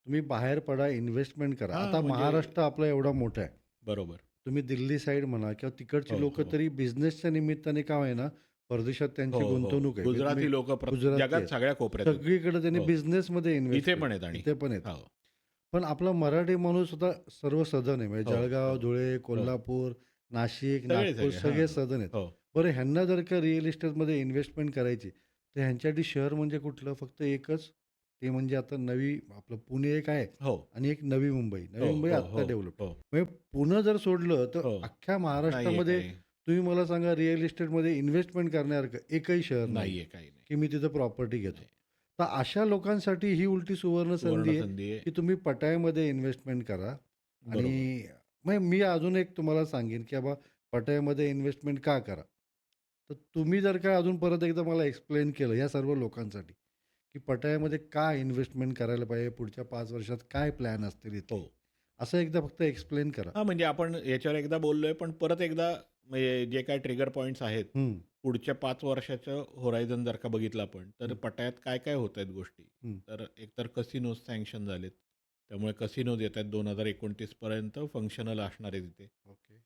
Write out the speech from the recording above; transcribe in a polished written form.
तुम्ही बाहेर पडा, इन्व्हेस्टमेंट करा. हां, आता म्हणजे महाराष्ट्र आपला एवढा मोठा आहे. बरोबर. तुम्ही दिल्ली साईड म्हणा किंवा तिकडची हो, लोकं हो. तरी बिझनेसच्या निमित्ताने का होईना, परदेशात हो, त्यांची हो. गुंतवणूक आहे. म्हणजे तुम्ही गुजराती लोकं गुजराती जगात आहेत. सगळ्या कोपऱ्यात आहेत. सगळीकडे त्यांनी हो. बिझनेसमध्ये इन्व्हेस्ट इथे केलं. पण आहेत आणि इथे पण आहेत. हो, पण आपला मराठी माणूस सुद्धा सर्व सधन आहे. म्हणजे हो, जळगाव, हो, धुळे, हो. कोल्हापूर, नाशिक, सगळे, नागपूर सगळे. हां. सगळे सधन आहेत. हो. बरं ह्यांना जर का रिअल इस्टेटमध्ये इन्व्हेस्टमेंट करायची, तर ह्यांच्यासाठी शहर म्हणजे कुठलं? फक्त एकच, ते म्हणजे आता नवी आपलं पुणे एक आहे हो, आणि एक नवी मुंबई. हो, नवी मुंबई हो, आत्ता हो, डेव्हलप. हो, म्हणजे पुणं जर सोडलं, तर हो. अख्ख्या नाहीये महाराष्ट्रामध्ये काही. तुम्ही मला सांगा रिअल इस्टेटमध्ये इन्व्हेस्टमेंट करण्यासारखं एकही शहर नाही, नाहीये, काही नाही. की मी तिथं प्रॉपर्टी घेतो. नाही. तर अशा लोकांसाठी ही उलटी सुवर्ण सुवर्ण संधी आहे, संधी आहे. की तुम्ही पटायामध्ये इन्व्हेस्टमेंट करा. बरोबर. आणि मग मी अजून एक तुम्हाला सांगेन, की बाबा पटायामध्ये इन्व्हेस्टमेंट का करा? तर तुम्ही जर का अजून परत एकदा मला एक्सप्लेन केलं या सर्व लोकांसाठी, की पटायामध्ये का इन्व्हेस्टमेंट करायला पाहिजे? पुढच्या 5 वर्षात काय प्लॅन असतील हो. इथले? असं एकदा फक्त एक्सप्लेन करा. हां, म्हणजे आपण याच्यावर एकदा बोललोय, पण परत एकदा म्हणजे जे काही ट्रिगर पॉइंट्स आहेत, हं, पुढच्या 5 वर्षाचं होरायझन जर का बघितलं आपण, तर हं, पटायात काय-काय होतायत गोष्टी. हं. तर एकतर कसिनोज सँक्शन झालेत. त्यामुळे कसिनोज येतायत 2029 पर्यंत फंक्शनल असणार आहे तिथे. ओके.